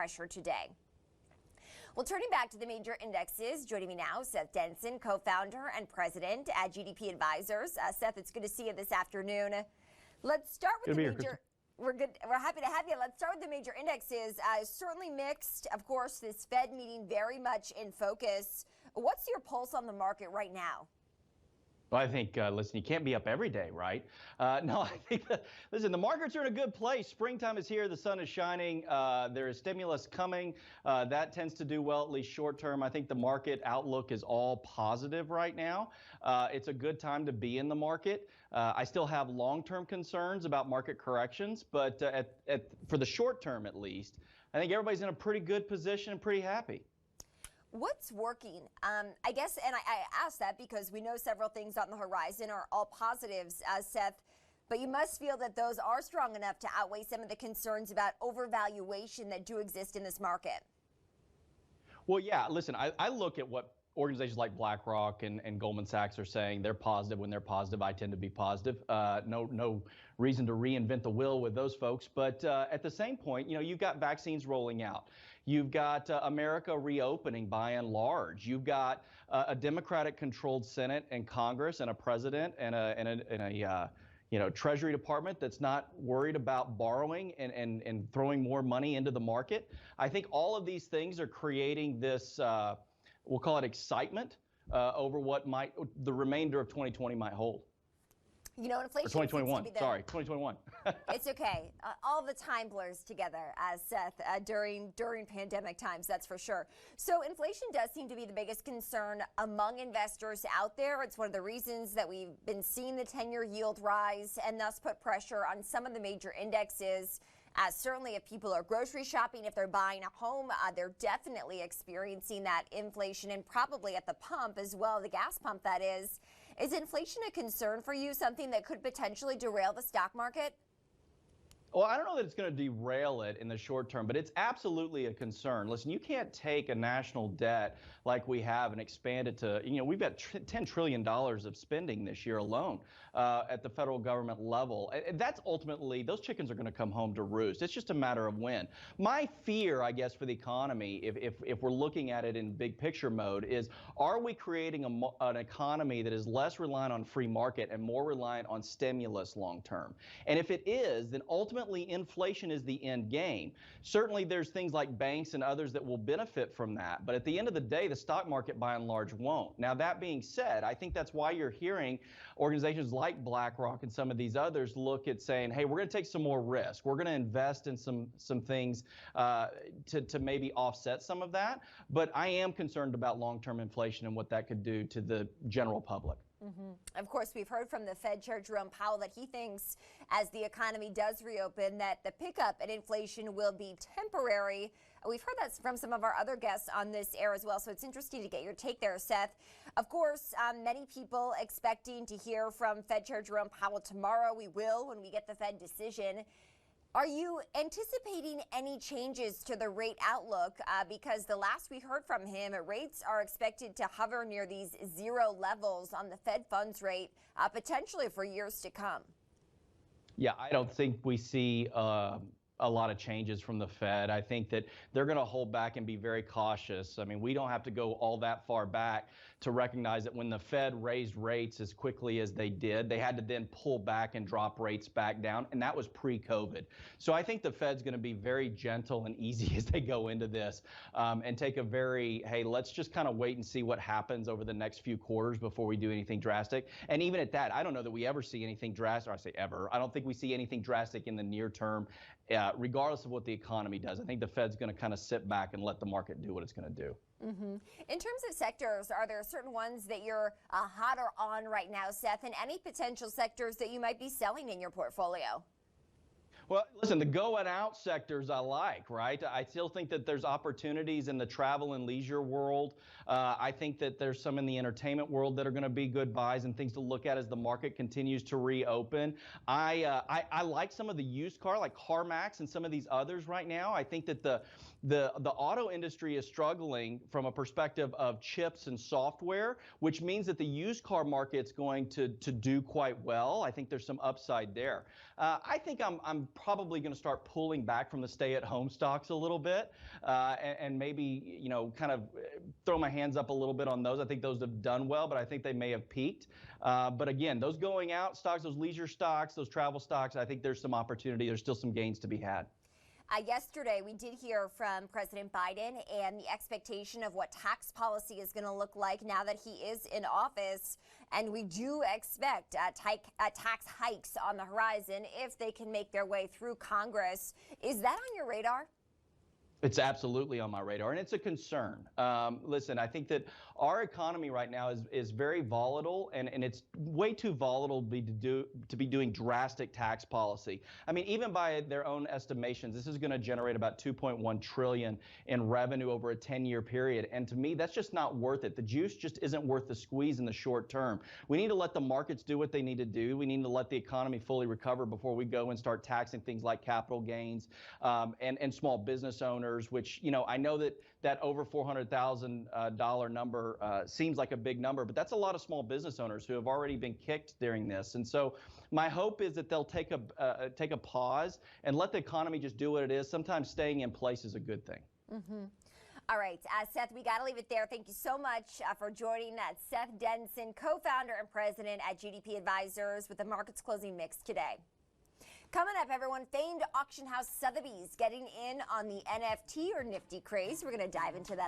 pressure today. Well, turning back to the major indexes, joining me now, Seth Denson, co-founder and president at GDP Advisors. Seth, it's good to see you this afternoon. Let's start with the major. We're good. We're happy to have you. Let's start with the major indexes. Certainly mixed. Of course, this Fed meeting very much in focus. What's your pulse on the market right now? Well, I think, listen, you can't be up every day, right? No, I think, listen, the markets are in a good place. Springtime is here. The sun is shining. There is stimulus coming. That tends to do well, at least short term. I think the market outlook is all positive right now. It's a good time to be in the market. I still have long-term concerns about market corrections, but for the short term, at least, I think everybody's in a pretty good position and pretty happy. What's working? I guess, and I ask that because we know several things on the horizon are all positives, Seth, but you must feel that those are strong enough to outweigh some of the concerns about overvaluation that do exist in this market. Well, yeah, listen, I look at what organizations like BlackRock and Goldman Sachs are saying. They're positive. When they're positive, I tend to be positive. No reason to reinvent the wheel with those folks. But at the same point, you know, you've got vaccines rolling out. You've got America reopening by and large. You've got a Democratic-controlled Senate and Congress and a president and a Treasury Department that's not worried about borrowing and throwing more money into the market. I think all of these things are creating this, we'll call it excitement over what the remainder of 2020 might hold. You know, inflation. Or 2021. Sorry, 2021. It's okay. All the time blurs together, Seth, during pandemic times, that's for sure. So inflation does seem to be the biggest concern among investors out there. It's one of the reasons that we've been seeing the 10-year yield rise and thus put pressure on some of the major indexes. Certainly if people are grocery shopping, if they're buying a home, they're definitely experiencing that inflation, and probably at the pump as well, the gas pump that is. Is inflation a concern for you, something that could potentially derail the stock market? Well, I don't know that it's going to derail it in the short term, but it's absolutely a concern. Listen, you can't take a national debt like we have and expand it to, we've got $10 trillion of spending this year alone at the federal government level. And that's ultimately, those chickens are going to come home to roost. It's just a matter of when. My fear, I guess, for the economy, if we're looking at it in big picture mode, is are we creating an economy that is less reliant on free market and more reliant on stimulus long term? And if it is, then ultimately inflation is the end game. Certainly there's things like banks and others that will benefit from that, but at the end of the day, the stock market by and large won't. Now, that being said, I think that's why you're hearing organizations like BlackRock and some of these others look at saying, hey, we're going to take some more risk. We're going to invest in some things to maybe offset some of that. But I am concerned about long-term inflation and what that could do to the general public. Of course, we've heard from the Fed Chair Jerome Powell that he thinks as the economy does reopen that the pickup in inflation will be temporary. We've heard that from some of our other guests on this air as well, so it's interesting to get your take there, Seth. Of course, many people expecting to hear from Fed Chair Jerome Powell tomorrow. We will when we get the Fed decision. Are you anticipating any changes to the rate outlook? Because the last we heard from him, rates are expected to hover near these zero levels on the Fed funds rate, potentially for years to come. Yeah, I don't think we see a lot of changes from the Fed. I think that they're going to hold back and be very cautious. I mean, we don't have to go all that far back to recognize that when the Fed raised rates as quickly as they did, they had to then pull back and drop rates back down, and that was pre-COVID. So I think the Fed's going to be very gentle and easy as they go into this and take a very, hey, let's just kind of wait and see what happens over the next few quarters before we do anything drastic. And even at that, I don't know that we ever see anything drastic, or I say ever, I don't think we see anything drastic in the near term, regardless of what the economy does. I think the Fed's going to kind of sit back and let the market do what it's going to do. In terms of sectors, are there certain ones that you're hotter on right now, Seth, and any potential sectors that you might be selling in your portfolio? Well, listen, the going out sectors I like, right? I still think that there's opportunities in the travel and leisure world. I think that there's some in the entertainment world that are going to be good buys and things to look at as the market continues to reopen. I like some of the used car, like CarMax and some of these others right now. I think that the auto industry is struggling from a perspective of chips and software, which means that the used car market's going to do quite well. I think there's some upside there. I think I'm probably going to start pulling back from the stay-at-home stocks a little bit, and maybe, you know, kind of throw my hands up a little bit on those. I think those have done well, but I think they may have peaked. But again, those going out stocks, those leisure stocks, those travel stocks, I think there's some opportunity. There's still some gains to be had. Yesterday, we did hear from President Biden and the expectation of what tax policy is going to look like now that he is in office. And we do expect tax hikes on the horizon if they can make their way through Congress. Is that on your radar? It's absolutely on my radar, and it's a concern. Listen, I think that our economy right now is very volatile, and it's way too volatile to be doing drastic tax policy. I mean, even by their own estimations, this is going to generate about $2.1 trillion in revenue over a 10-year period, and to me, that's just not worth it. The juice just isn't worth the squeeze in the short term. We need to let the markets do what they need to do. We need to let the economy fully recover before we go and start taxing things like capital gains and small business owners, which, you know, I know that over $400,000 number seems like a big number, but that's a lot of small business owners who have already been kicked during this. And so my hope is that they'll take a pause and let the economy just do what it is. Sometimes staying in place is a good thing. Mm-hmm. All right, Seth, we got to leave it there. Thank you so much for joining Seth Denson, co-founder and president at GDP Advisors, with the Markets Closing Mix today. Coming up, everyone, famed auction house Sotheby's getting in on the NFT or Nifty craze. We're going to dive into that.